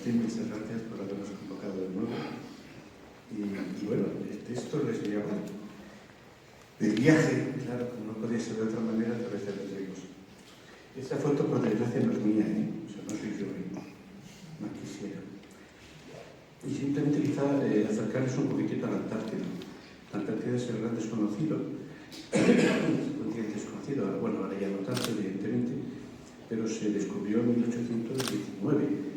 Martín, muchas gracias por habernos convocado de nuevo. Y bueno, el texto les llama del viaje, claro, como no podía ser de otra manera, a través de los ríos. Esa foto, por desgracia, no es mía, o sea, no soy yo, no quisiera. Y simplemente quizá acercarles un poquitito a la Antártida. La Antártida es el gran desconocido, bueno, ahora ya no tanto, evidentemente, pero se descubrió en 1819,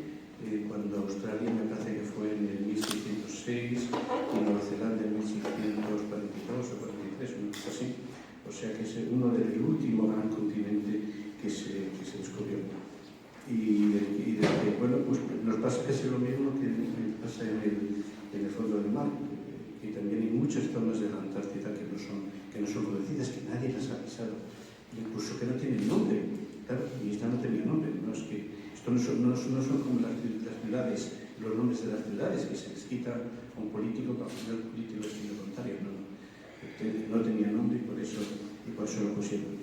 cuando Australia me parece que fue en el 1606 y Nueva Zelanda en 1642 o 43, una cosa así. O sea que es uno del último gran continente que se descubrió. Y bueno, pues nos pasa casi lo mismo que pasa en el fondo del mar, que también hay muchas zonas de la Antártida que no son conocidas, que nadie las ha pisado, incluso que no tienen nombre. Claro, y esta no tenía nombre, no es que esto no son como las ciudades, los nombres de las ciudades que se les quita a un político para poner el político es lo contrario, no tenía nombre y por eso lo pusieron.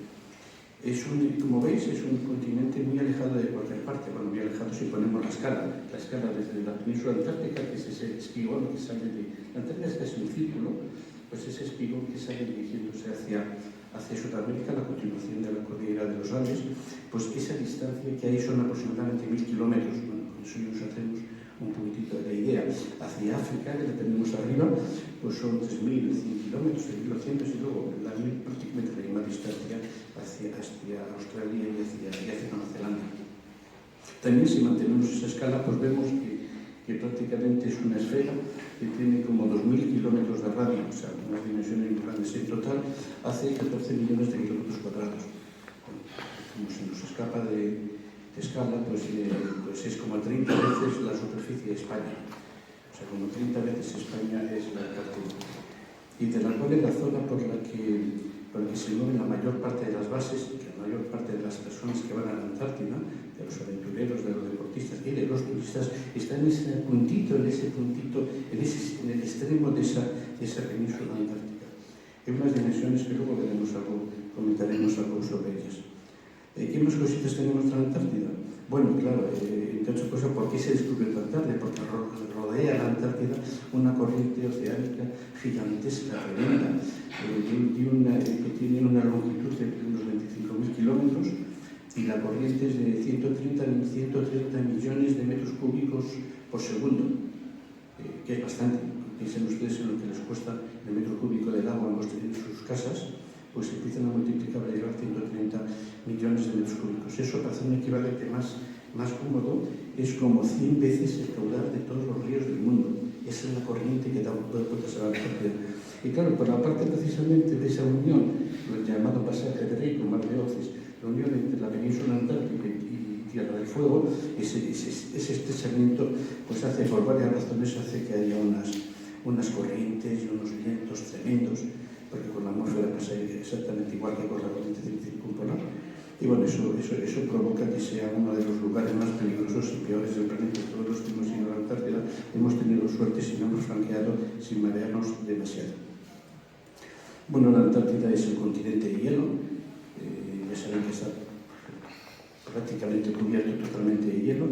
Como veis, es un continente muy alejado de cualquier parte. Bueno, muy alejado si ponemos la escala desde la península antártica, que es ese espigón que sale de la Antártida, es casi un círculo, pues ese espigón que sale dirigiéndose hacia Sudamérica, la continuación de la cordillera de los Andes, pues esa distancia que hay son aproximadamente 1000 kilómetros. Bueno, con eso ya nos hacemos un poquitito de la idea. Hacia África, que la tenemos arriba, pues son 3100 kilómetros, 3200, y luego prácticamente la misma distancia hacia Australia y hacia Nueva Zelanda. También, si mantenemos esa escala, pues vemos que prácticamente es una esfera que tiene como 2000 kilómetros de radio, o sea, unas dimensiones muy grandes. En total hace 14 millones de kilómetros cuadrados. Como se nos escapa de escala, pues es como 30 veces la superficie de España. O sea, como 30 veces España es la Antártida. Y de la cual es la zona por la que se mueven la mayor parte de las bases, que la mayor parte de las personas que van a la Antártida, de los aventureros, de los deportistas y de los turistas, están en ese puntito, en el extremo de esa península antártica. Hay unas dimensiones que luego comentaremos algo sobre ellas. ¿Qué más cositas tenemos de la Antártida? Bueno, claro, entre otras cosas, ¿por qué se descubrió tan tarde? Porque rodea la Antártida una corriente oceánica gigantesca, tremenda, que tiene una longitud de unos 25.000 kilómetros, y la corriente es de 130 millones de metros cúbicos por segundo, que es bastante. Piensen ustedes en lo que les cuesta el metro cúbico del agua en sus casas, pues empiezan a multiplicar para llegar a 130 millones de metros cúbicos. Eso, para hacer un equivalente más cómodo, es como 100 veces el caudal de todos los ríos del mundo. Esa es la corriente que da vueltas a la Antártida. Y claro, por la parte precisamente de esa unión, lo llamado pasaje de Drake o Mar de Oces, la unión entre la península antártica y Tierra del Fuego, ese estrechamiento, pues hace, por varias razones, hace que haya unas corrientes y unos vientos tremendos, porque con la atmósfera pasa exactamente igual que con la corriente circumpolar. Y bueno, eso provoca que sea uno de los lugares más peligrosos y peores del planeta. Todos los que hemos ido a la Antártida hemos tenido suerte si no hemos franqueado sin marearnos demasiado. Bueno, la Antártida es el continente de hielo. Ya saben que está prácticamente cubierto totalmente de hielo,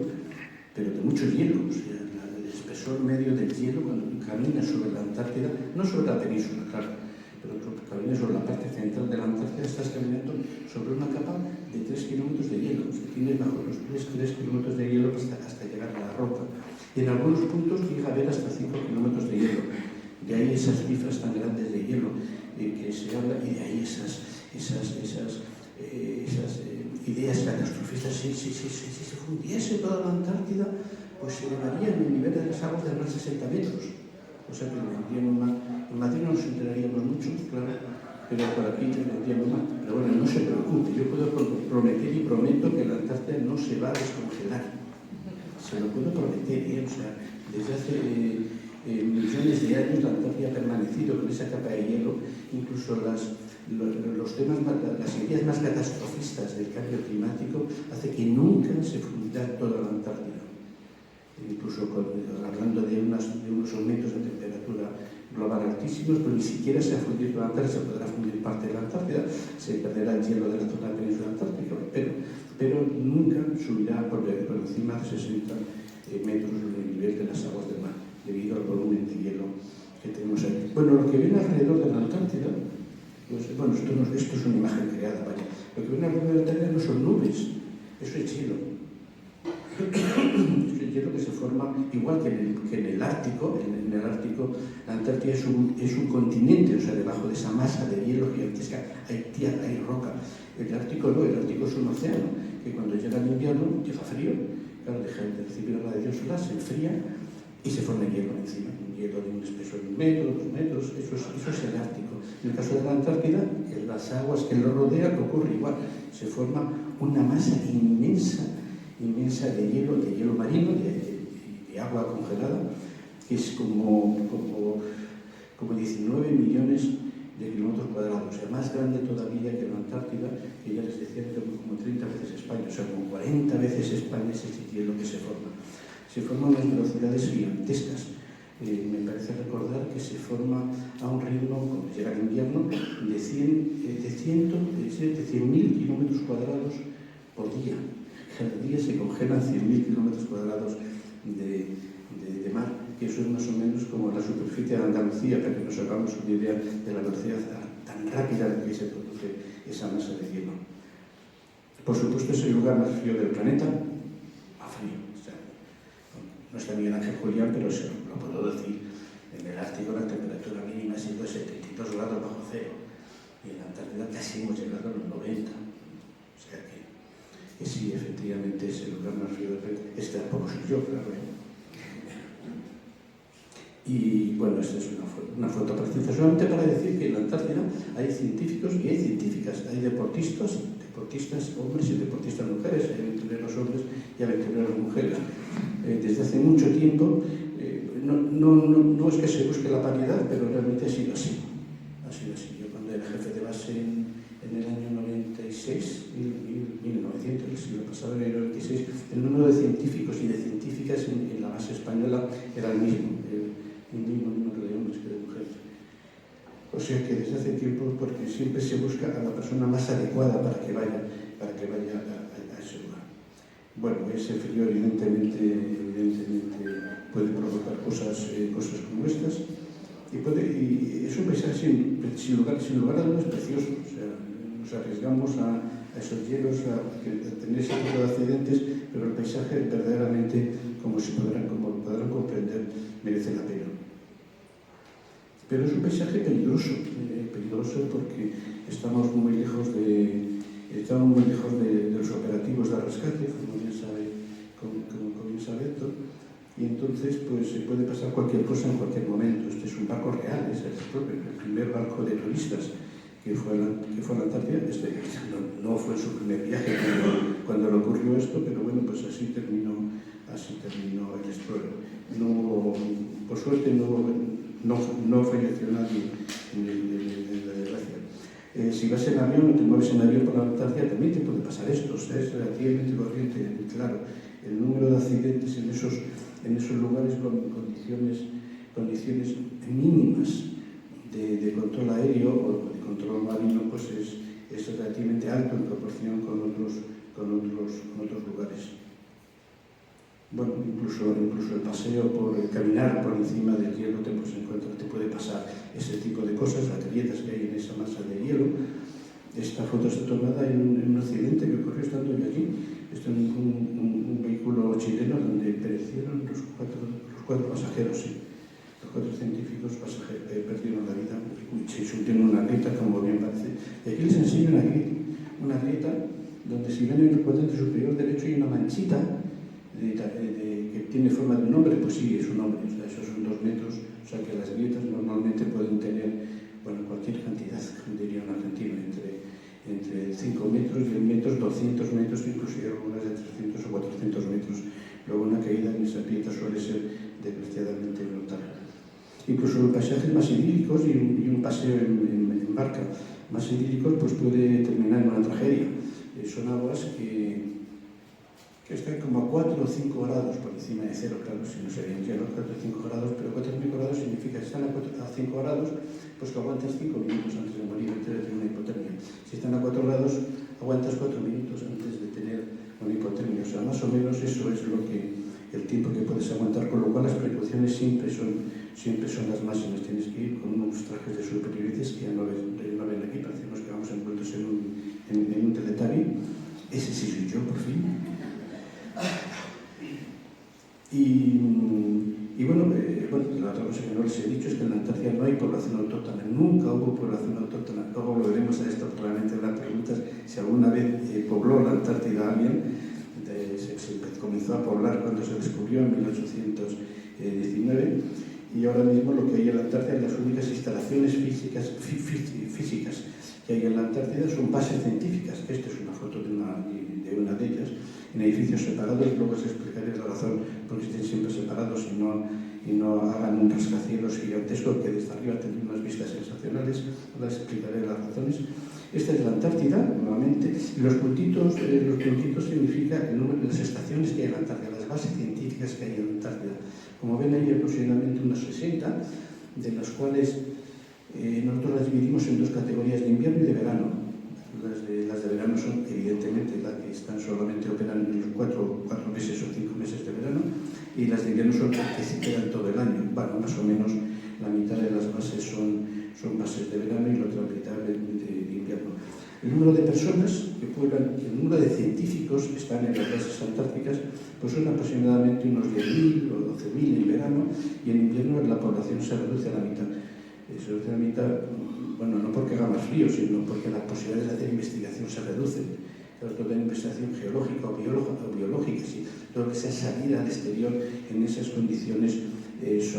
pero de mucho hielo. O sea, el espesor medio del hielo, cuando tú caminas sobre la Antártida, no sobre la península, claro, pero tú caminas sobre la parte central de la Antártida, estás caminando sobre una capa de 3 kilómetros de hielo. O sea, tienes bajo los 3 kilómetros de hielo hasta llegar a la roca. Y en algunos puntos llega a haber hasta 5 kilómetros de hielo. De ahí esas cifras tan grandes de hielo que se habla, y de ahí esas ideas catastrofistas. Si se fundiese toda la Antártida, pues se elevaría el nivel de las aguas de más de 60 metros. O sea que en Madrid no nos enteraríamos mucho, claro, pero por aquí tendríamos más. Pero bueno, no se preocupe, yo puedo prometer y prometo que la Antártida no se va a descongelar. Se lo puedo prometer, o sea, desde hace millones de años la Antártida ha permanecido con esa capa de hielo. Incluso las ideas más catastrofistas del cambio climático hace que nunca se fundirá toda la Antártida. Incluso hablando de unos aumentos de temperatura global altísimos, pero ni siquiera se ha fundido la Antártida. Se podrá fundir parte de la Antártida, se perderá el hielo de la zona de la península antártica, pero pero nunca subirá por encima de 60 metros el nivel de las aguas del mar, debido al volumen de hielo que tenemos aquí. Bueno, lo que ven alrededor de la Antártida, pues, bueno, esto es una imagen creada, vaya. Lo que ven alrededor de la Antártida no son nubes, eso es hielo. Es el hielo que se forma, igual que en el Ártico. En el Ártico, la Antártida es un continente, o sea, debajo de esa masa de hielo gigantesca hay tierra, hay roca. El Ártico no, el Ártico es un océano, que cuando llega el invierno, llega frío, claro, deja de recibir la radiación solar, se enfría y se forma hielo encima, un hielo de un espesor de 1 metro, 2 metros, eso es el Ártico. En el caso de la Antártida, en las aguas que lo rodean ocurre igual, se forma una masa inmensa de hielo marino, de agua congelada, que es como 19 millones de kilómetros cuadrados, o sea, más grande todavía que la Antártida, que ya les decía que como 30 veces España, o sea, como 40 veces España es ese hielo que se forma. Se forma a unas velocidades gigantescas. Me parece recordar que se forma a un ritmo, cuando llega el invierno, de 100.000 kilómetros cuadrados por día. Cada día se congelan 100.000 kilómetros cuadrados de mar, que eso es más o menos como la superficie de Andalucía, para que nos hagamos una idea de la velocidad tan rápida en que se produce esa masa de hielo. Por supuesto, es el lugar más frío del planeta, más frío. O sea, no está Miguel Ángel Julián, pero se lo puedo decir. En el Ártico la temperatura mínima ha sido de 72 grados bajo cero, y en la Antártida casi hemos llegado a los 90. O sea que sí, efectivamente es el lugar más frío del planeta. Está por yo, claro. Y bueno, esta es una foto precisa, solamente para decir que en la Antártida hay científicos y hay científicas, hay deportistas hombres y deportistas mujeres, hay aventureros hombres y aventureras mujeres. Desde hace mucho tiempo, no es que se busque la paridad, pero realmente ha sido así. Yo cuando era jefe de base en el año 96, 1900, el siglo pasado, en el 96, el número de científicos y de científicas en la base española era el mismo número de hombres que de mujeres. O sea que desde hace tiempo, porque siempre se busca a la persona más adecuada para que vaya a ese lugar. Bueno, ese frío evidentemente puede provocar cosas como estas, y es un paisaje sin lugar a dudas precioso. O sea, nos arriesgamos a esos hielos, a tener ese tipo de accidentes, pero el paisaje verdaderamente, como podrán comprender, merece la pena. Pero es un paisaje peligroso porque estamos muy lejos de los operativos de rescate, como bien sabe Héctor, y entonces pues se puede pasar cualquier cosa en cualquier momento. Este es un barco real, es el primer barco de turistas que fue a la Antártida. No fue su primer viaje cuando le ocurrió esto, pero bueno, pues así terminó el Explorer. Por suerte no falleció nadie en la desgracia. Si vas en avión o te mueves en avión por la Antártida, también te puede pasar esto. O sea, es relativamente corriente, claro. El número de accidentes en esos lugares con condiciones mínimas de control aéreo o de control marino, pues es relativamente alto en proporción con otros lugares. Bueno, incluso el paseo el caminar por encima del hielo te puede pasar ese tipo de cosas, las grietas que hay en esa masa de hielo. Esta foto está tomada en un accidente que ocurrió estando yo allí. Esto en un vehículo chileno donde perecieron los cuatro pasajeros. Sí. Los 4 científicos pasajeros perdieron la vida y se subieron una grieta, como bien parece. Y aquí les enseño una grieta donde, si ven en el cuadrante superior derecho, hay una manchita que tiene forma de un hombre. Pues sí, es un hombre. O sea, esos son 2 metros. O sea que las grietas normalmente pueden tener cualquier cantidad, diría un argentino, entre 5 metros, 10 metros, 200 metros, inclusive algunas de 300 o 400 metros. Luego una caída en esa grieta suele ser desgraciadamente brutal. Incluso los paisajes más idílicos y un paseo en barca más idílicos pues puede terminar en una tragedia. Son aguas que están como a 4 o 5 grados por encima de cero, claro, si no serían ya los 4 o 5 grados, pero 4 o 5 grados significa que están a 5 grados, pues que aguantas 5 minutos antes de morir, antes de tener una hipotermia. Si están a 4 grados, aguantas 4 minutos antes de tener más o menos eso es el tiempo que puedes aguantar, con lo cual las precauciones siempre son las máximas. Tienes que ir con unos trajes de supervivencia que ya no ven aquí, parecemos que vamos envueltos en un Teletubby. Ese sí soy yo, por fin. Y bueno, la otra cosa que no les he dicho es que en la Antártida no hay población autóctona, nunca hubo población autóctona. Luego volveremos a esto, probablemente las preguntas, si alguna vez pobló la Antártida alguien. Se comenzó a poblar cuando se descubrió en 1819, y ahora mismo lo que hay en la Antártida, las únicas instalaciones físicas que hay en la Antártida son bases científicas. Esta es una foto de una de ellas, en edificios separados. Luego os explicaré la razón por qué estén siempre separados y no hagan un rascacielos gigantesco que desde arriba tendrá unas vistas sensacionales. Ahora os explicaré las razones. Esta es la Antártida, nuevamente, y los puntitos significan el número de las estaciones que hay en la Antártida, las bases científicas que hay en la Antártida. Como ven, hay aproximadamente unas 60, de las cuales nosotros las dividimos en dos categorías, de invierno y de verano. Las de verano son, evidentemente, las que están solamente operando en los 4 meses o 5 meses de verano, y las de invierno son las que se quedan todo el año. Bueno, más o menos la mitad de las bases son bases de verano y la otra mitad de invierno. El número de personas que pueblan, el número de científicos que están en las bases antárticas, pues son aproximadamente unos 10.000 o 12.000 en verano, y en invierno la población se reduce a la mitad. Se reduce a la mitad, bueno, no porque haga más frío, sino porque las posibilidades de hacer investigación se reducen. Claro, toda investigación geológica o biológica, sí, todo lo que sea salir al exterior en esas condiciones es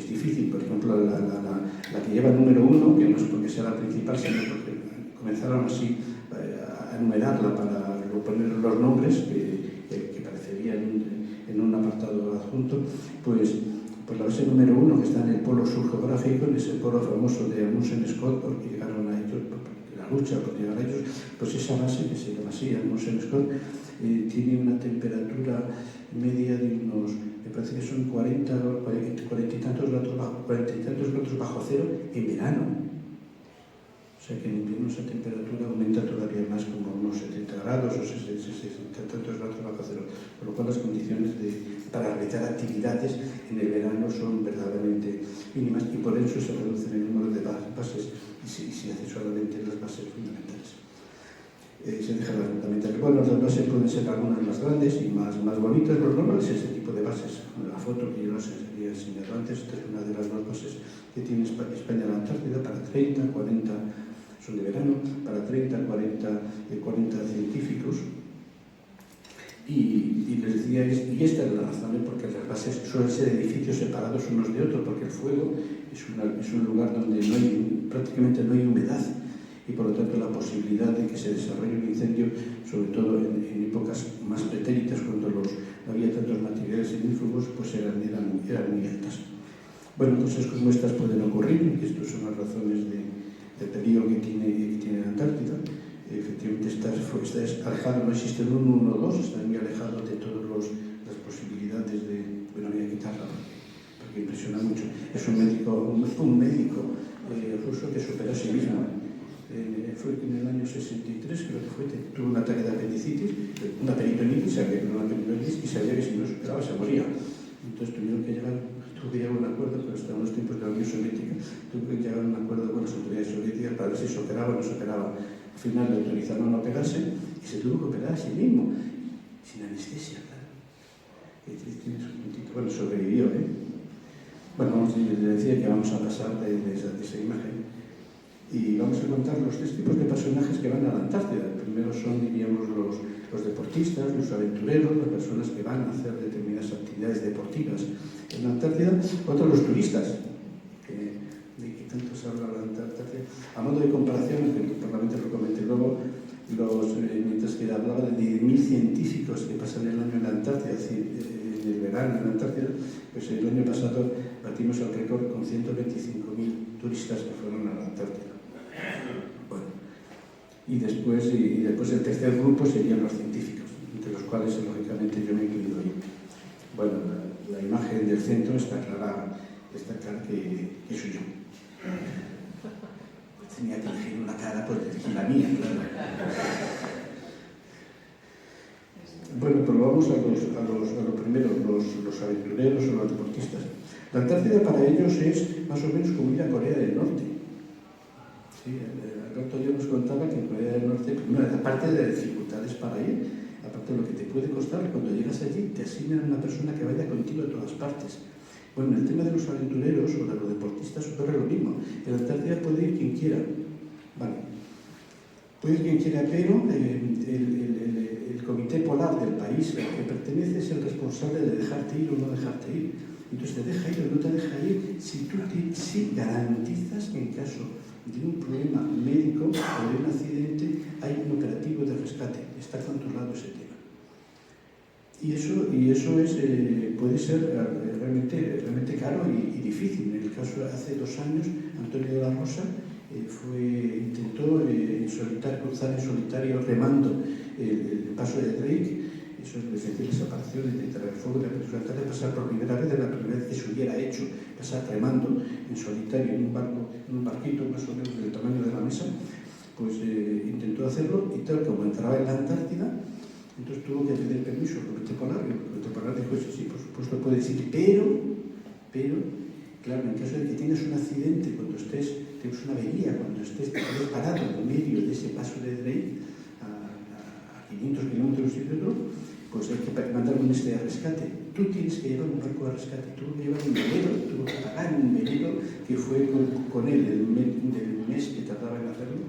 difícil. Por ejemplo, la que lleva el número 1, que no es porque sea la principal, sino porque comenzaron así a enumerarla para poner los nombres que parecerían en un apartado adjunto, pues la base número 1, que está en el polo sur geográfico, en ese polo famoso de Amundsen Scott, porque llegaron a ellos, la lucha por llegar a ellos, pues esa base, que se llama así, Amundsen Scott, tiene una temperatura media de unos, me parece que son 40 y tantos grados bajo cero en verano. O sea que en invierno esa temperatura aumenta todavía más, como unos 70 grados o 60 tantos grados bajo cero. Por lo cual las condiciones para realizar actividades en el verano son verdaderamente mínimas, y por eso se reduce el número de bases y se hace solamente las bases fundamentales. Se deja las fundamentales. Bueno, las bases pueden ser algunas más grandes y más bonitas. Lo normal es ese tipo de bases. La foto que yo les había enseñado antes, esta es una de las dos bases que tiene España en la Antártida, para 30, 40, son de verano, para 30, 40 científicos. Y les decía, y esta es la razón, porque las bases suelen ser edificios separados unos de otros, porque el fuego es un lugar donde prácticamente no hay humedad, y por lo tanto la posibilidad de que se desarrolle un incendio, sobre todo en épocas más pretéritas, cuando no había tantos materiales ignífugos, pues eran muy altas. Bueno, cosas como estas pueden ocurrir, y estas son las razones de peligro que tiene la Antártida. Efectivamente está alejado, no existe un 1 o 2, está muy alejado de todas las posibilidades de... Bueno, voy a quitarla porque impresiona mucho. Es un médico ruso que superó a sí mismo. Fue en el año 63, creo que fue, tuvo un ataque de apendicitis, una peritonitis, y sabía que si no superaba se moría. Entonces tuvo que llegar a un acuerdo, pero hasta unos tiempos de la Unión Soviética, tuvo que llegar a un acuerdo con las autoridades soviéticas para ver si se operaba o no se operaba. Al final le autorizaron a operarse y se tuvo que operar a sí mismo, sin anestesia, claro. Bueno, sobrevivió, Bueno, les decía que vamos a pasar de esa imagen y vamos a contar los 3 tipos de personajes que van a la Antártida. El primero son, diríamos, los deportistas, los aventureros, las personas que van a hacer determinadas actividades deportivas en la Antártida. Otros, los turistas, de que tanto se habla de la Antártida. A modo de comparación, aunque probablemente lo comenté luego, mientras que hablaba de 10.000 científicos que pasan el año en la Antártida, es decir, en el verano en la Antártida, pues el año pasado batimos el récord con 125.000 turistas que fueron a la Antártida. Bueno, y después el tercer grupo serían los científicos, entre los cuales lógicamente yo me he incluido ahí. Bueno, la imagen del centro está clara que soy yo. Pues tenía que elegir una cara, pues elegí la mía, claro. Bueno, pero vamos a lo primero, los aventureros o los deportistas. La Antártida para ellos es más o menos como ir a Corea del Norte. Sí, Alberto ya nos contaba que en Corea del Norte, primero, aparte de las dificultades para ir, aparte de lo que te puede costar, cuando llegas allí te asignan a una persona que vaya contigo a todas partes. Bueno, el tema de los aventureros o de los deportistas ocurre lo mismo. En la Antártida puede ir quien quiera. Vale. Puede ir quien quiera, pero el comité polar del país al que pertenece es el responsable de dejarte ir o no dejarte ir. Entonces te deja ir o no te deja ir si tú si garantizas que en caso de un problema médico o de un accidente hay un operativo de rescate. Está controlado ese tema. Y eso es, puede ser realmente caro y difícil. En el caso, hace 2 años, Antonio de la Rosa intentó cruzar en solitario remando el paso de Drake. Eso es decir, desapareció de Terrafuego de la península de Antártida, pasar por primera vez, la primera vez que se hubiera hecho, pasar remando en solitario en un barquito más o menos del tamaño de la mesa, pues intentó hacerlo y tal como entraba en la Antártida, entonces tuvo que pedir permiso al Comité Polar, y el Comité Polar dijo, sí, por supuesto puedes ir, pero, claro, en caso de que tengas un accidente, cuando tengas una avería, cuando estés parado en medio de ese paso de Drake, a 500 kilómetros y otro, pues hay que mandar un de rescate. Tú tienes que llevar un barco de rescate, tuvo que llevar un velero, tuvo que pagar un velero que fue con él del mes que tardaba en hacerlo,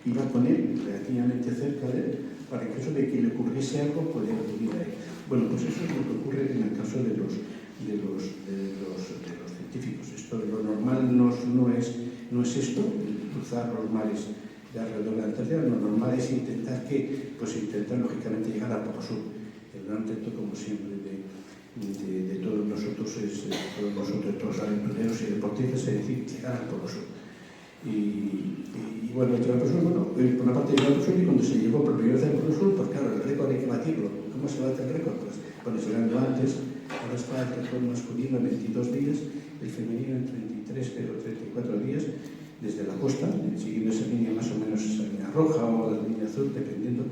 iba con él relativamente cerca de él, para en caso de que le ocurriese algo, poder acudir a él. Bueno, pues eso es lo que ocurre en el caso de los científicos. Esto, lo normal no es esto, cruzar los mares de alrededor de la Antártida. Lo normal es intentar lógicamente llegar al Polo Sur. El gran reto, como siempre, de todos nosotros, todos los aventureros y deportistas, es decir, llegar al Polo Sur. Y bueno, por la parte de la Sur, y cuando se llegó por primera vez al Polo Sur, pues claro, el récord hay que batirlo. ¿Cómo se bate el récord? Pues llegando antes, ahora está el récord masculino en 22 días, el femenino en 33 o 34 días, desde la costa, siguiendo esa línea más o menos, esa línea roja o la línea azul, dependiendo,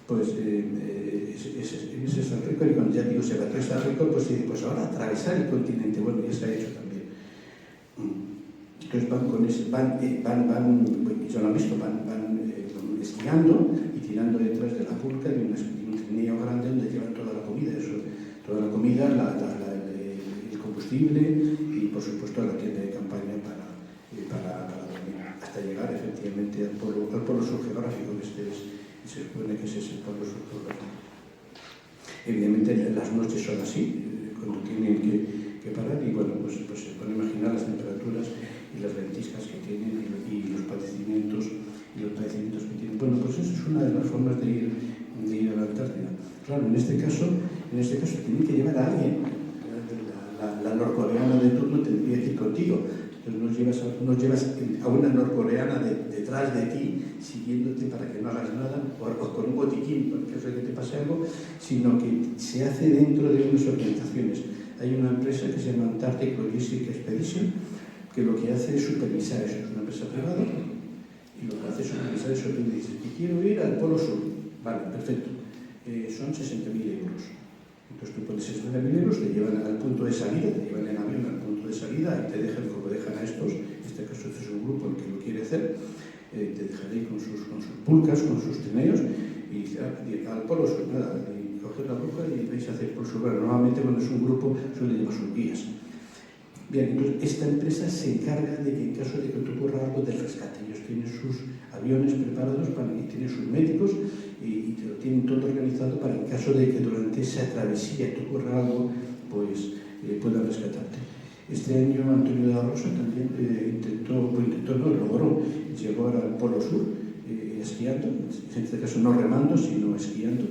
pues ese es el récord. Y cuando ya digo se batió ese récord, pues ahora atravesar el continente, bueno, ya se ha hecho también. Entonces van yo lo he visto, van esquiando y tirando detrás de la pulca de un trineo grande donde llevan toda la comida, el combustible y por supuesto la tienda de campaña para dormir, hasta llegar efectivamente al polo sur geográfico, se supone que ese es el polo sur geográfico. Evidentemente las noches son así, cuando tienen que parar, y bueno, pues se pueden imaginar las temperaturas y las ventiscas que tienen y los padecimientos que tienen. Bueno, pues eso es una de las formas de ir a la Antártida. Claro, en este caso tienen que llevar a alguien. La norcoreana de turno tendría que ir contigo. Entonces no llevas a una norcoreana detrás de ti, siguiéndote para que no hagas nada, o con un botiquín, por caso de que te pase algo, sino que se hace dentro de unas orientaciones. Hay una empresa que se llama Antarctic Logistic Expedition, que lo que hace es supervisar eso. Es una empresa privada, y lo que hace es supervisar eso. Tú dices que quiero ir al Polo Sur. Vale, perfecto. Son 60.000 euros. Entonces tú pones 60.000 euros, te llevan al punto de salida, te llevan en avión al punto de salida y te dejan como dejan a estos. En este caso este es un grupo el que lo quiere hacer. Te dejan ahí con sus pulcas, con sus trineos, y dice, al Polo Sur, nada, y coger la brújula y vais a hacer por sur. Bueno, normalmente cuando es un grupo suele llevar sus guías. Bien, entonces esta empresa se encarga de que en caso de que te ocurra algo del rescate, ellos tienen sus aviones preparados y tienen sus médicos y te lo tienen todo organizado para en caso de que durante esa travesía te ocurra algo, pues puedan rescatarte. Este año Antonio de la Rosa también logró llegar al Polo Sur esquiando, en este caso no remando, sino esquiando,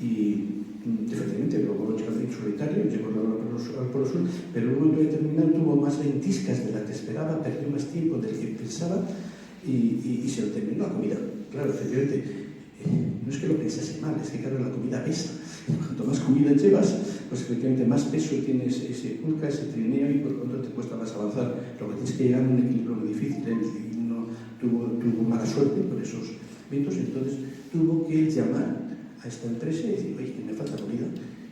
y efectivamente logró llegar en solitario, llegó al Polo Sur, pero en un momento determinado tuvo más ventiscas de la que esperaba, perdió más tiempo del que pensaba y se lo terminó la comida. Claro, efectivamente, no es que lo pensase mal, es que claro, la comida pesa. Cuanto más comida llevas, pues efectivamente más peso tienes ese pulca, ese trineo, y por lo tanto te cuesta más avanzar. Lo que tienes que llegar a un equilibrio muy difícil, y no tuvo mala suerte por esos vientos, entonces tuvo que llamar a esta empresa y decir, oye, que me falta comida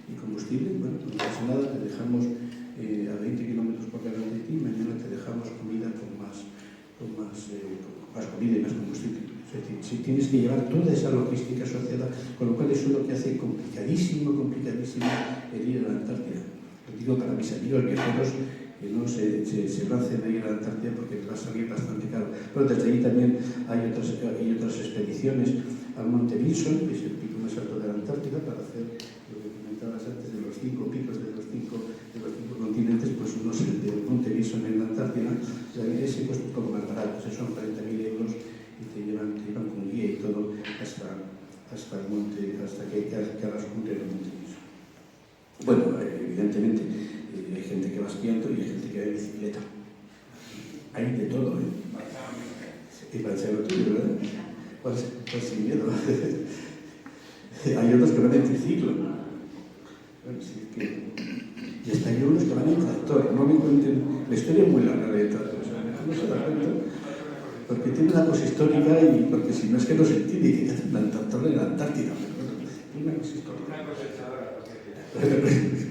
y combustible, bueno, no pasa nada, te dejamos a 20 kilómetros por delante de ti, mañana te dejamos comida con más comida y más combustible. Es decir, si tienes que llevar toda esa logística asociada, con lo cual eso es lo que hace complicadísimo el ir a la Antártida. Lo digo para mis amigos viajeros que no se lancen a ir a la Antártida porque les va a salir bastante caro. Pero desde ahí también hay otras expediciones al Monte Wilson, que es el pico más alto de la Antártida, para hacer lo que comentabas antes de los 5 picos de los cinco continentes, pues uno es el del Monte Wilson en la Antártida, ese cuesta un poco más barato, son 40.000 euros y te llevan con guía y todo hasta el monte, hasta que hagas cumbre el Monte Wilson. Bueno, evidentemente hay gente que va esquiando y hay gente que va en bicicleta. Hay de todo, ¿eh? Y para ser lo tuyo, ¿verdad? Pues sin miedo. Hay otros que van en triciclo. Bueno, sí, y hasta hay unos que van en tractor. No me cuenten. La historia es muy larga de tractor. O sea, no se da cuenta. Porque tiene una cosa histórica y porque si no es que no se entiende que hacen un tractor en la Antártida. Tiene una cosa histórica.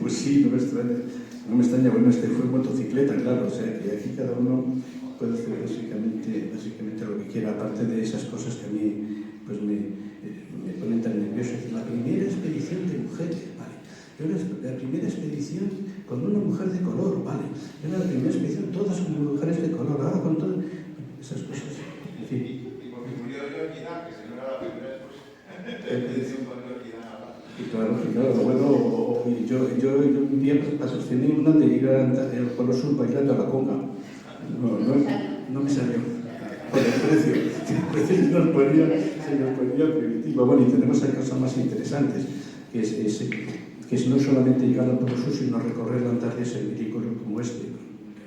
Pues sí, no me extraña. Bueno, este fue motocicleta, claro. O sea, que aquí cada uno puede hacer básicamente lo que quiera, aparte de esas cosas que a mí pues me ponen tan nervioso. Es decir, la primera expedición de mujeres, ¿vale? La primera expedición con una mujer de color, ¿vale? Era la primera expedición, todas con mujeres de color, ahora con todas esas cosas. En fin. Y porque murió Yorkida, que si no era la primera, pues expedición con Yorkida. Y claro, bueno, yo un día patrociné una de ir al Polo Sur bailando a la conga. No me salió. Por el precio se nos ponía primitivo. Bueno, y tenemos hay cosas más interesantes, que es no solamente llegar al Polo Sur, sino recorrer la Antártida en vehículo como este.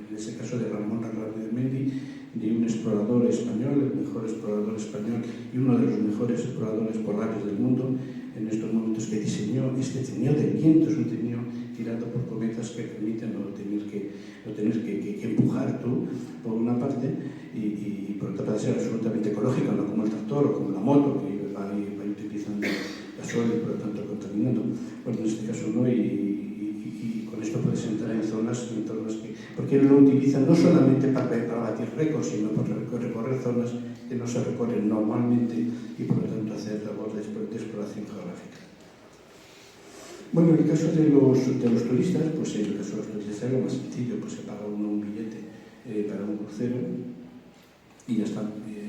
En ese caso de Ramón Larrañaga, de un explorador español, el mejor explorador español y uno de los mejores exploradores polares del mundo en estos momentos, que diseñó este trineo de viento. Es un trineo tirado por cometas que permiten no tener que empujar tú por una parte y por otra parte ser absolutamente ecológica, no como el tractor o como la moto que va utilizando gasoil y por lo tanto contaminando. Bueno, en este caso no, y con esto puedes entrar en zonas que, porque él lo utiliza no solamente para batir récords, sino para recorrer zonas que no se recorren normalmente y por lo tanto hacer labor de exploración geográfica. Bueno, en el caso de los turistas, pues en el caso de los turistas es lo más sencillo, pues se paga uno un billete para un crucero y ya está.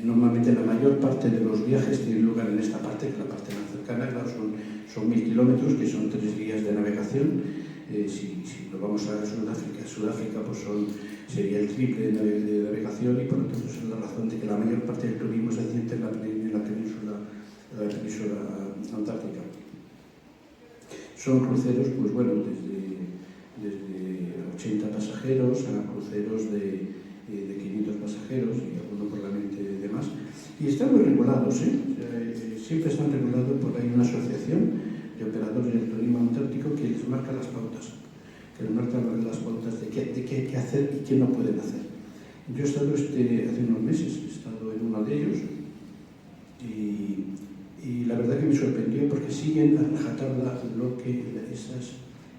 Normalmente la mayor parte de los viajes tienen lugar en esta parte, que es la parte más cercana, claro, son 1000 kilómetros, que son 3 días de navegación. Si nos vamos a Sudáfrica pues sería el triple de navegación y por lo tanto es la razón de que la mayor parte del turismo se asienta en la península antártica. Son cruceros, pues bueno, desde 80 pasajeros a cruceros de 500 pasajeros y algunos probablemente de más. Y están muy regulados, ¿eh? Siempre están regulados porque hay una asociación de operadores del turismo antártico que les marca las pautas, de qué hay que hacer y qué no pueden hacer. Yo he estado hace unos meses, he estado en uno de ellos y la verdad que me sorprendió porque siguen a rajatabla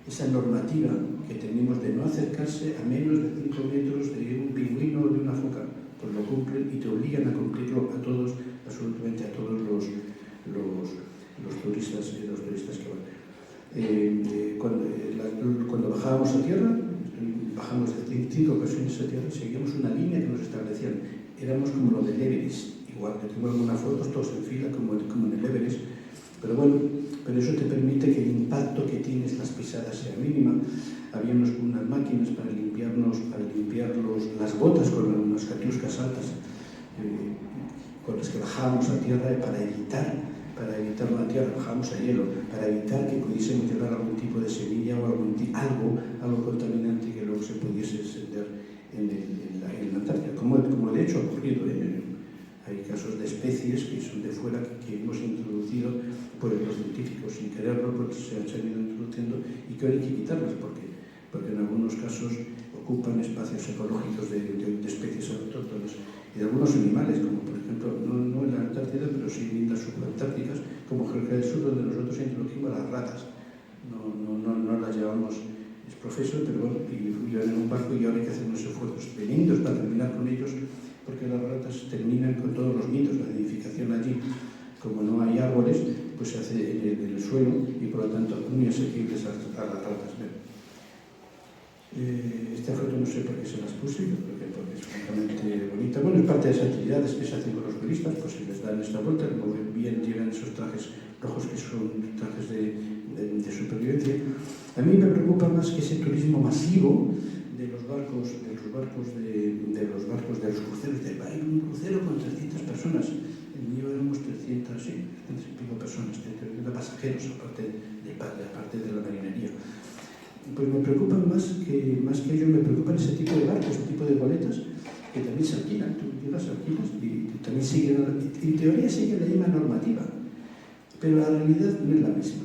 esa normativa que tenemos de no acercarse a menos de 5 metros de un pingüino o de una foca, pues lo cumplen y te obligan a cumplirlo a todos, absolutamente a todos los turistas que van. Cuando bajábamos a tierra, bajamos de 5 ocasiones a tierra, seguíamos una línea que nos establecían. Éramos como lo del Everest, igual que tengo algunas fotos todos en fila como en el Everest, pero bueno, pero eso te permite que el impacto que tienes las pisadas sea mínima. Había unas máquinas para limpiar las botas con unas catiuscas altas con las que bajábamos a tierra para evitar la tierra, bajábamos a hielo, para evitar que pudiésemos llevar algún tipo de semilla o algo contaminante que luego se pudiese extender en la Antártida, como de hecho ha ocurrido. Hay casos de especies que son de fuera que hemos introducido por los científicos sin quererlo, porque se han ido introduciendo y que ahora hay que quitarlas porque en algunos casos ocupan espacios ecológicos de especies autóctonas y de algunos animales, como por ejemplo, no en la Antártida, pero sí en islas subantárticas, como Georgia del Sur, donde nosotros introdujimos las ratas. No las llevamos, es profeso, pero bueno, iban en un barco y ahora hay que hacer unos esfuerzos tremendos para terminar con ellos, porque las ratas terminan con todos los mitos. La nidificación allí, como no hay árboles, pues se hace en el suelo y por lo tanto muy asequibles a las ratas. Esta foto no sé por qué se las puse, yo creo que porque es francamente bonita. Bueno, es parte de las actividades que se hacen con los turistas, pues se les dan esta vuelta, como bien llevan esos trajes rojos que son trajes de supervivencia. A mí me preocupa más que ese turismo masivo de los barcos, de los cruceros. Hay un crucero con 300 personas, el mío éramos 300 y pico personas, 300 pasajeros, aparte de la marinería. Pues me preocupan más que ellos, me preocupan ese tipo de barcos, ese tipo de goletas que también se alquilan. Tú llegas, alquilas y también siguen, en teoría siguen la misma normativa, pero la realidad no es la misma.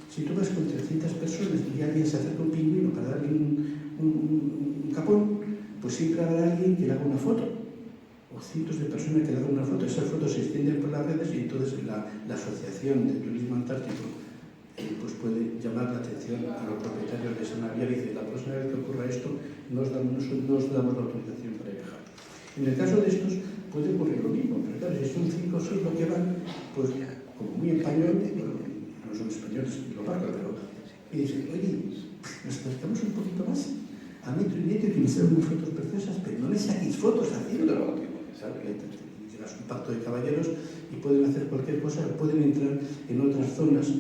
Si tú vas con 300 personas y alguien se acerca a un pingüino para darle un capón, pues siempre habrá alguien que le haga una foto, o cientos de personas que le hagan una foto. Esas fotos se extienden por las redes y entonces la Asociación de Turismo Antártico pues puede llamar la atención a los propietarios de esa naviera y dice: la próxima vez que ocurra esto, no os damos la autorización para viajar. En el caso de estos puede ocurrir lo mismo, pero claro, si son 5 o 6 lo que van, pues como muy español, bueno, no son españoles lo barcos, pero y dicen: oye, nos acercamos un poquito más, a metro y medio, que me salen unas fotos preciosas, pero no me saquéis fotos haciéndolo. Llegas a un pacto de caballeros y pueden hacer cualquier cosa, pueden entrar en otras zonas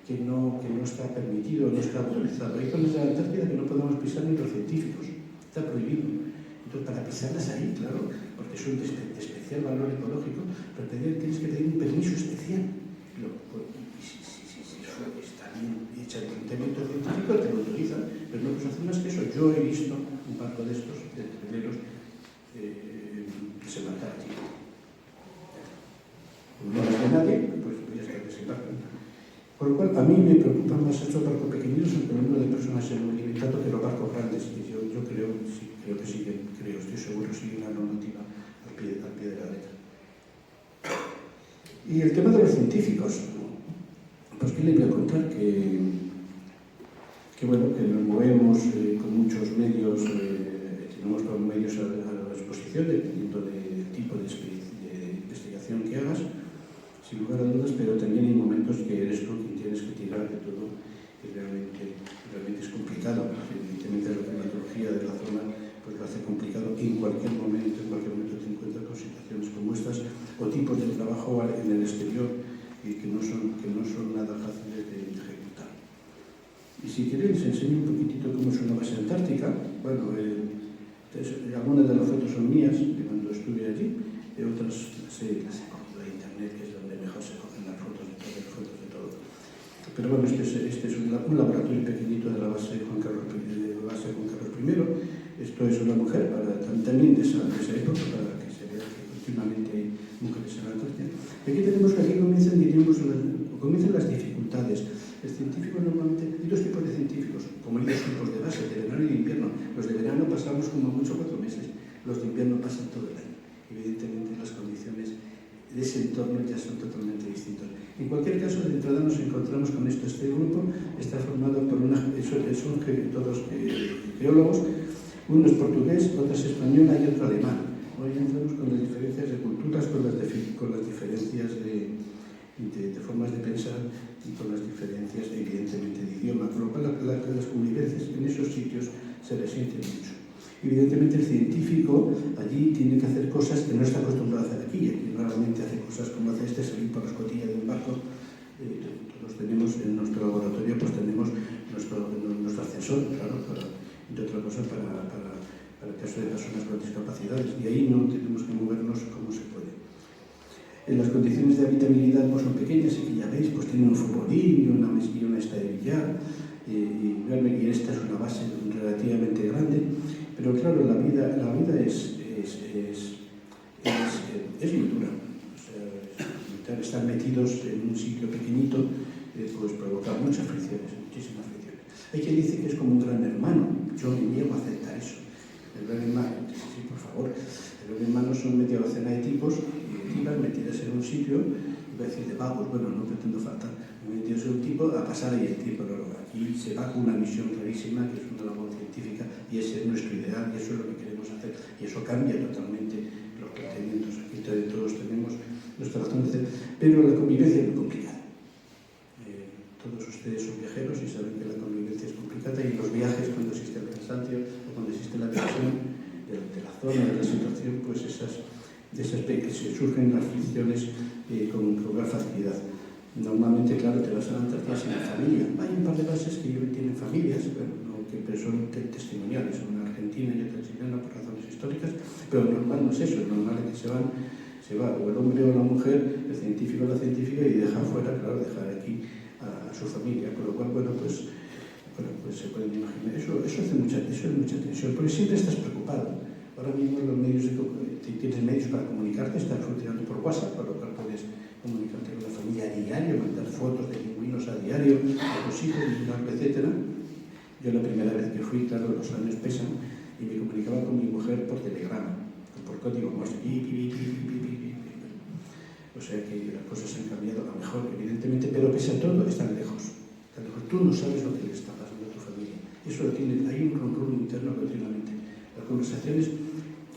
que no está permitido, no está autorizado. Hay zonas de la Antártida que no podemos pisar ni los científicos, está prohibido. Entonces, para pisarlas ahí, claro, porque son de especial valor ecológico, pero tienes que pedir un permiso especial. Si está bien hecha el planteamiento científico, te lo autorizan, pero no puedes hacer más que eso. Yo he visto un barco de estos, de veleros, desembarcar allí. No es de nadie, pues ya está, desembarcan. Por lo cual, a mí me preocupan más estos barcos pequeñitos, el número de personas es muy limitado, que los barcos grandes, que yo creo que siguen, estoy seguro, siguen la normativa al pie de la letra. Y el tema de los científicos, pues ¿qué les voy a contar? Que bueno, que nos movemos con muchos medios, tenemos los medios a la disposición, dependiendo del tipo de investigación que hagas, sin lugar a dudas, pero también hay momentos que eres tú quien tienes que tirar de todo, que realmente es complicado. Evidentemente la climatología de la zona pues lo hace complicado. En cualquier momento te encuentras con situaciones como estas, o tipos de trabajo en el exterior que no son nada fáciles de ejecutar. Y si queréis, enseño un poquitito cómo es una base antártica. Bueno, algunas de las fotos son mías, de cuando estuve allí, otras las he cogido de internet, que es donde mejor se cogen las fotos de todo. Pero bueno, este es un laboratorio pequeñito de la base Juan Carlos I. Esto es una mujer, también de esa época, para que se vea que continuamente hay mujeres en la Antártida. Aquí tenemos que comienzan las dificultades. El científico normalmente, hay dos tipos de científicos, como hay dos tipos de base, de verano y de invierno. Los de verano pasamos como mucho 4 meses, los de invierno pasan todo el año. Evidentemente las condiciones de ese entorno ya son totalmente distintas. En cualquier caso, de entrada nos encontramos con esto. Este grupo está formado por son todos geólogos, uno es portugués, otro es español y otro alemán. Hoy entramos con las diferencias de culturas, con las diferencias de formas de pensar y con las diferencias, evidentemente, de idioma, con lo cual las convivencias en esos sitios se resienten mucho. Evidentemente, el científico allí tiene que hacer cosas que no está acostumbrado a hacer aquí. Aquí normalmente hace cosas como hace salir por la escotilla de un barco. Todos tenemos en nuestro laboratorio, pues tenemos nuestro ascensor, claro, entre otra cosa para el caso de personas con discapacidades. Y ahí no tenemos que movernos como se puede. En las condiciones de habitabilidad pues son pequeñas, y que ya veis, pues tienen un futbolín y una mesquilla, una esta de billar, y esta es una base relativamente grande. Pero claro, la vida es muy dura. O sea, estar metidos en un sitio pequeñito pues provoca muchas fricciones, muchísimas fricciones. Hay quien dice que es como un gran hermano. Yo me niego a aceptar eso. El gran hermano, sí, por favor. El gran hermano son media docena de tipos y divas metidas en un sitio, y iba a decir de vagos, bueno, no pretendo faltar, yo soy un tipo a pasar ahí el tiempo, pero aquí se va con una misión clarísima, que es una labor científica, y ese es nuestro ideal, y eso es lo que queremos hacer, y eso cambia totalmente los planteamientos. Aquí todos tenemos nuestra razón de ser, pero la convivencia es muy complicada. Todos ustedes son viajeros y saben que la convivencia es complicada, y los viajes, cuando existe el cansancio o cuando existe la tensión de la zona, de la situación, pues se surgen las fricciones con gran facilidad. Normalmente, claro, te vas a la Antártida sin familia. Hay un par de bases que tienen familias, pero son testimoniales, una argentina y otra chilena por razones históricas, pero normal no es eso, es normal que se va o el hombre o la mujer, el científico o la científica, y deja fuera, claro, dejar aquí a su familia, con lo cual, pues se pueden imaginar. Eso es mucha tensión, porque siempre estás preocupado. Ahora mismo los medios, tienes medios para comunicarte, estás funcionando por WhatsApp, por lo cual puedes comunicarte con la familia a diario, mandar fotos de pingüinos a diario, a tus hijos, etc. Yo la primera vez que fui, claro, los años pesan, y me comunicaba con mi mujer por telegrama, por código Morse. O sea que las cosas han cambiado a mejor, evidentemente, pero pese a todo están lejos. Tú no sabes lo que le está pasando a tu familia. Eso lo tiene, hay un ronron interno continuamente. Las conversaciones,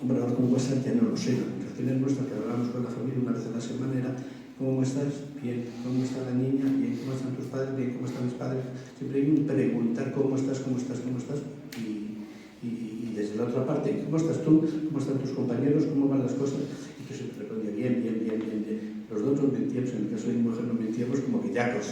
hombre, ahora con WhatsApp ya no lo sé, las conversaciones nuestras que hablamos con la familia una vez a la semana era: ¿cómo estás? Bien. ¿Cómo está la niña? Bien. ¿Cómo están tus padres? Bien. ¿Cómo están mis padres? Siempre hay un preguntar cómo estás, y desde la otra parte, ¿cómo estás tú? ¿Cómo están tus compañeros? ¿Cómo van las cosas? Y tú siempre respondías bien. Los dos nos mentíamos, en el caso de mi mujer nos mentíamos como bellacos.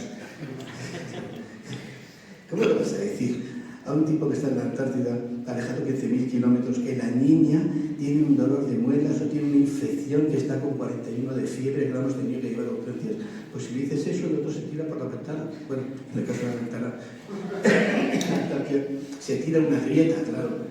¿Cómo le vas a decir a un tipo que está en la Antártida, alejado 15.000 kilómetros, que la niña tiene un dolor de muelas o tiene una infección que está con 41 de fiebre, gramos de nieve que lleva urgencias? Pues si le dices eso, el otro se tira por la ventana. Bueno, en el caso de la ventana, se tira una grieta, claro.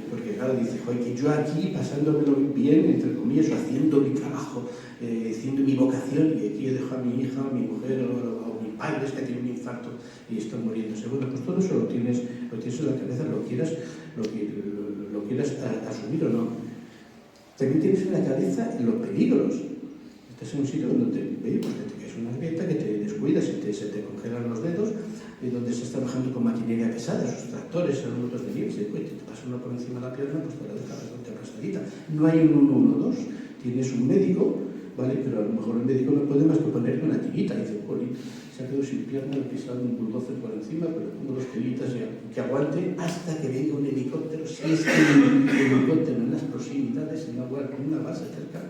Porque claro, dice, joder, que yo aquí pasándomelo bien, entre comillas, o haciendo mi trabajo, haciendo mi vocación, y aquí he dejado a mi hija, a mi mujer o mi padre, que tiene un infarto y están muriéndose. Bueno, pues todo eso lo tienes en la cabeza, lo quieras asumir o no. También tienes en la cabeza los peligros. Estás en un sitio donde te caes una grieta, que te descuidas y se te congelan los dedos, y donde se está trabajando con maquinaria pesada, sus tractores, sus motos de nieve, te pasa uno por encima de la pierna, pues te la deja bastante aplastadita. No hay un 112, tienes un médico, ¿vale? Pero a lo mejor el médico no puede más que ponerle una tirita, y dice, jolín, se ha quedado sin pierna, le he pisado un bulldozer por encima, pero pongo dos tiritas que aguante hasta que venga un helicóptero, si es que un helicóptero en las proximidades, en una base cerca.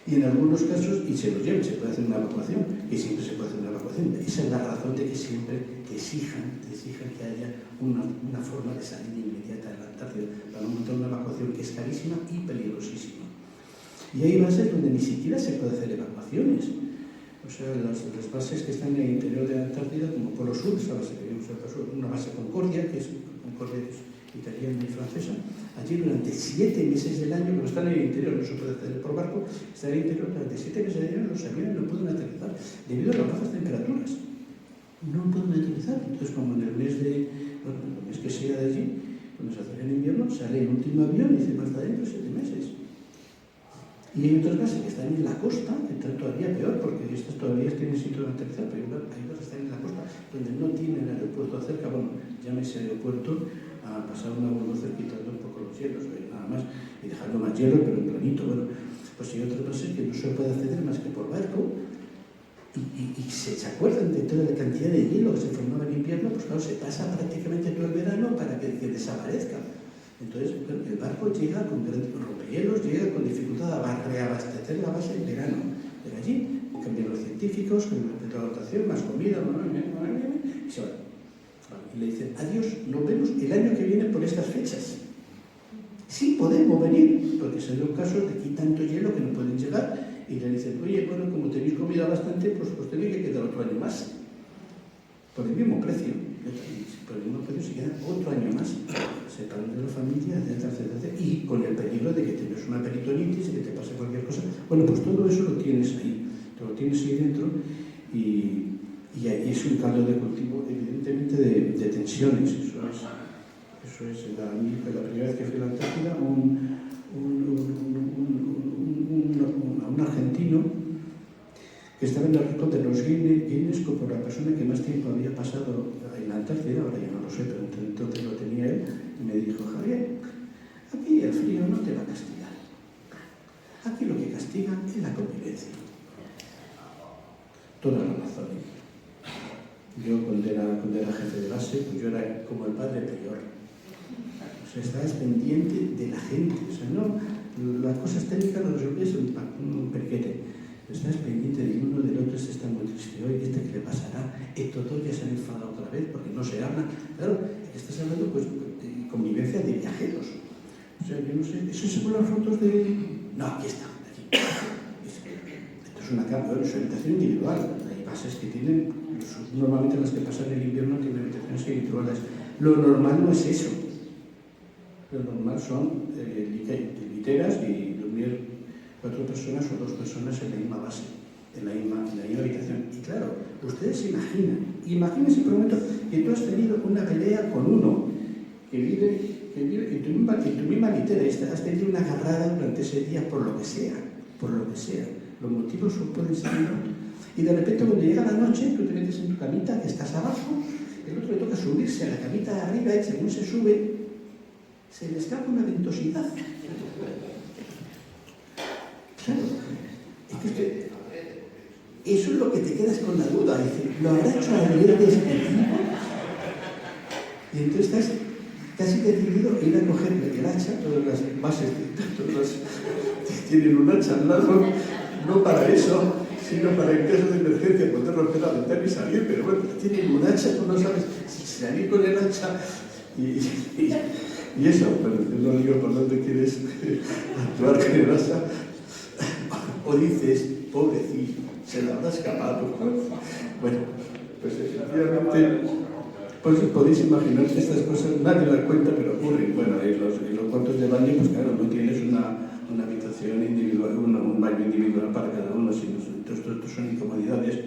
Y en algunos casos, y se lo lleven, se puede hacer una evacuación, y siempre se puede hacer una evacuación. Esa es la razón de que siempre te exijan que haya una forma de salir inmediata de la Antártida para no montar una evacuación que es carísima y peligrosísima. Y hay bases donde ni siquiera se puede hacer evacuaciones. O sea, las bases que están en el interior de la Antártida, como Polo Sur, esa base que vimos al paso, una base Concordia, que es italiana y francesa, allí durante 7 meses del año, pero están en el interior, no se puede hacer por barco, están en el interior durante 7 meses del año, los aviones no pueden aterrizar debido a las bajas temperaturas. No pueden aterrizar. Entonces, como en el mes que sea de allí, cuando se acerca el invierno, sale el último avión y se va hasta dentro 7 meses. Y hay otras bases que están en la costa, que están todavía peor, porque estas todavía tienen sitio de aterrizar, pero hay otras que están en la costa, donde no tienen aeropuerto cerca. Bueno, llámese aeropuerto a pasar una bulldozer quitando un poco los hielos, nada más, y dejando más hielo, pero en planito. Bueno, pues hay otras bases que no se puede acceder más que por barco, y se acuerdan de toda la cantidad de hielo que se formaba en invierno, pues claro, se pasa prácticamente todo el verano para que desaparezca. Entonces, el barco llega con grandes rompehielos, llega con dificultad a reabastecer la base en verano. Pero allí cambian los científicos, con la rotación, más comida, y se van. Y le dicen, adiós, nos vemos el año que viene por estas fechas. Sí podemos venir, porque se dio un caso de aquí tanto hielo que no pueden llegar, y le dicen, oye, bueno, como tenéis comida bastante, pues tenéis que quedar otro año más. Por el mismo precio. Por el mismo precio se quedan otro año más. Separados de la familia, etcétera, y con el peligro de que tengas una peritonitis y que te pase cualquier cosa. Bueno, pues todo eso lo tienes ahí. Te lo tienes ahí dentro, y es un caldo de cultivo, evidentemente, de tensiones. Eso es la primera vez que fui a la Antártida, un argentino que estaba en el récord de los Guinness como la persona que más tiempo había pasado en la Antártida. Ahora ya no lo sé, pero entonces lo tenía él, y me dijo: Javier, aquí el frío no te va a castigar. Aquí lo que castiga es la convivencia. Toda la razón. Yo, cuando era jefe de base, pues yo era como el padre prior. O sea, estabas pendiente de la gente. O sea, no, las cosas técnicas las resolvías un periquete. Estás pendiente de uno, del otro. Este está muy triste hoy, ¿qué le pasará? Estos dos ya se han enfadado otra vez porque no se hablan. Claro, estás hablando pues de convivencia de viajeros. O sea, yo no sé, ¿eso según las fotos de...? No, aquí está, aquí. Esto es una cama, es una habitación individual. Hay bases que tienen, normalmente las que pasan el invierno tienen habitaciones individuales. Lo normal no es eso. Lo normal son literas y dormir 4 personas o 2 personas en la misma base, en la misma habitación. Y claro, ustedes se imagínense por un momento que tú has tenido una pelea con uno que vive en tu misma litera, has tenido una agarrada durante ese día por lo que sea. Los motivos pueden ser uno. Y de repente, cuando llega la noche, tú te metes en tu camita, que estás abajo, el otro le toca subirse a la camita de arriba, y según se sube, se le escapa una ventosidad. Claro, es que eso es lo que te quedas con la duda. Dice, ¿lo habrá hecho ayer de este tipo? Y entonces estás casi decidido a ir a coger el hacha. Todas las bases tienen un hacha al lado, no para eso, sino para en caso de emergencia poder romper la ventana y salir. Pero bueno, tienen un hacha, tú no sabes si salir con el hacha y eso. Pero yo no digo por dónde quieres actuar con el hacha. O dices, pobrecito, se le habrá escapado. Bueno, pues efectivamente, pues podéis imaginar que estas cosas nadie las cuenta, pero ocurren. Bueno, en los cuartos de baño, pues claro, no tienes una habitación individual, un baño individual para cada uno, sino estos son incomodidades.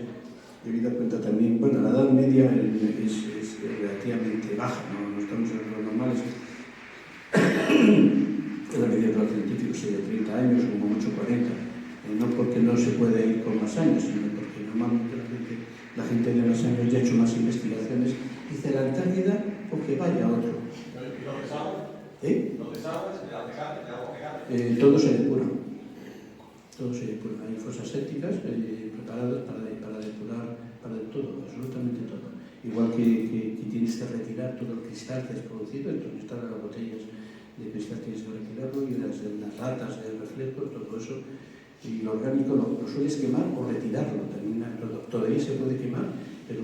Debida cuenta también, bueno, la edad media es relativamente baja, no estamos en los normales. La media de los científicos sería 30 años, como mucho 40. No porque no se puede ir con más años, sino porque normalmente la gente de más años ya ha hecho más investigaciones. Dice la Antártida, porque vaya otro. ¿Y los desagües? ¿Los desagües? Todo se depura. Todo se depura. Hay fosas sépticas preparadas para depurar, para todo, absolutamente todo. Igual que tienes que retirar todo el cristal que has producido, entonces están las botellas de cristal, tienes que retirarlo, y las latas de refrescos, todo eso. Y lo orgánico lo sueles quemar o retirarlo. También todavía se puede quemar, pero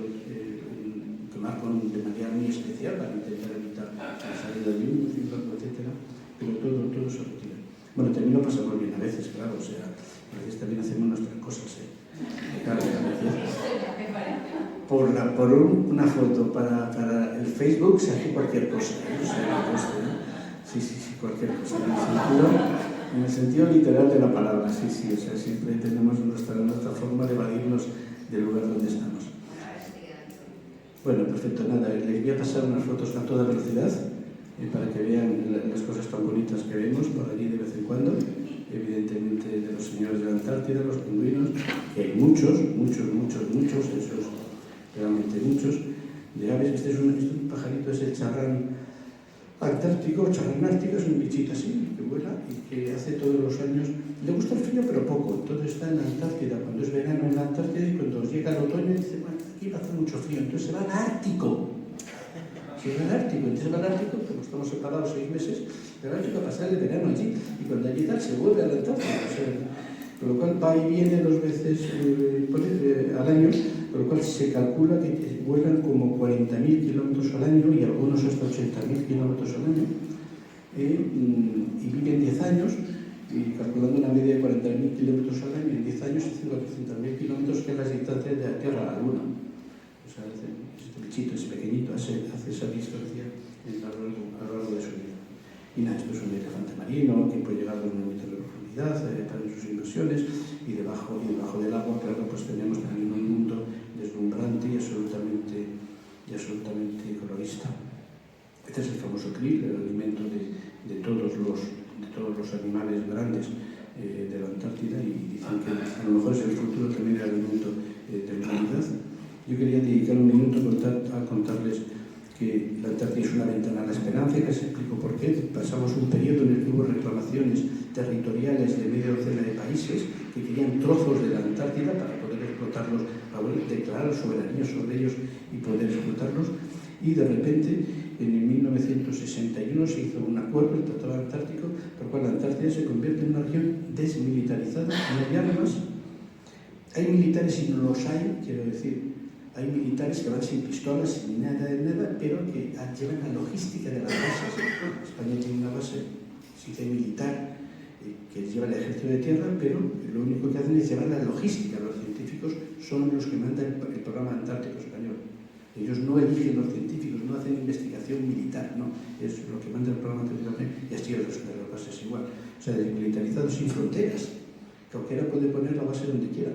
quemar de manera muy especial para intentar evitar la salida de humo, etc. Pero todo se retira. Bueno, también lo pasamos bien a veces, claro. O sea, a veces también hacemos nuestras cosas. Claro, por una foto para el Facebook se hace cualquier cosa. O sea, sí, cualquier cosa. En el sentido literal de la palabra, sí, o sea, siempre tenemos nuestra forma de evadirnos del lugar donde estamos. Bueno, perfecto, nada, les voy a pasar unas fotos a toda velocidad para que vean las cosas tan bonitas que vemos por allí de vez en cuando, evidentemente de los señores de la Antártida, los pingüinos, que hay muchos, esos realmente muchos, de aves. Este es un pajarito, es el charrán antártico, charrán ártico, es un bichito así, que vuela y que hace todos los años, le gusta el frío pero poco, entonces está en la Antártida, cuando es verano en la Antártida, y cuando llega el otoño dice, bueno, aquí va a hacer mucho frío, entonces se va al Ártico. Entonces va al Ártico, como estamos separados 6 meses, se va al Ártico a pasar el verano allí, y cuando allí tal se vuelve a la Antártida, o sea, con lo cual va y viene 2 veces al año, con lo cual se calcula que vuelan como 40.000 kilómetros al año y algunos hasta 80.000 kilómetros al año, y viven 10 años, y calculando una media de 40.000 kilómetros al año, en 10 años hacen 400.000 kilómetros, que es la distancia de la Tierra a la Luna. O sea, este bichito es pequeñito, hace esa distancia a lo largo de su vida. Y nada, esto es un elefante marino que puede llegar a 1 metro de profundidad para sus inversiones, y debajo del agua, claro, pues tenemos también un mundo deslumbrante y absolutamente colorista. Este es el famoso krill, el alimento de todos los animales grandes de la Antártida y dicen que a lo mejor es el futuro también del alimento de la humanidad. Yo quería dedicar un minuto a contarles que la Antártida es una ventana a la esperanza, y que se explicó por qué. Pasamos un periodo en el que hubo reclamaciones territoriales de media docena de países que querían trozos de la Antártida para poder explotarlos, para poder declarar soberanía sobre ellos y poder explotarlos. Y de repente, en el 1961 se hizo un acuerdo, el Tratado Antártico, por el cual la Antártida se convierte en una región desmilitarizada, no hay armas. Hay militares y no los hay, quiero decir, hay militares que van sin pistolas, sin nada de nada, pero que llevan la logística de las bases. España tiene una base, se dice militar, que lleva el ejército de tierra, pero lo único que hacen es llevar la logística. Los científicos son los que mandan el programa antártico español. Ellos no eligen los científicos, no hacen investigación militar, no. Es lo que manda el programa antártico y así el resto de las bases igual. O sea, desmilitarizados sin fronteras. Cualquiera puede poner la base donde quiera.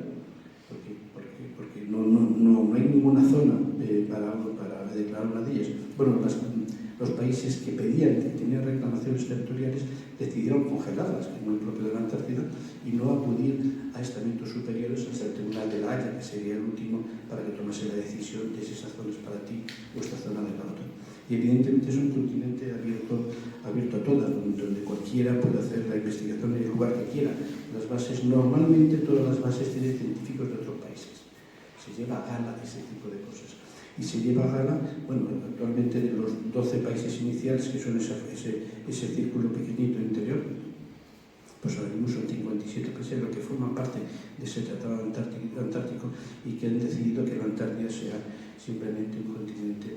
Porque no hay ninguna zona para declarar una de ellas. Bueno, los países que pedían, que tenían reclamaciones territoriales, decidieron congelarlas, que es muy propio de la Antártida, y no acudir a estamentos superiores hasta el Tribunal de la Haya, que sería el último, para que tomase la decisión de si esa zona es para ti o esta zona de la otra. Y evidentemente es un continente abierto a todas, donde cualquiera puede hacer la investigación en el lugar que quiera. Las bases, normalmente todas las bases tienen científicos de otros países. Se lleva a gala ese tipo de cosas. Y se lleva a gala, bueno, actualmente de los 12 países iniciales, que son ese círculo pequeñito interior, pues ahora mismo son 57 países los que forman parte de ese tratado antártico y que han decidido que la Antártida sea simplemente un continente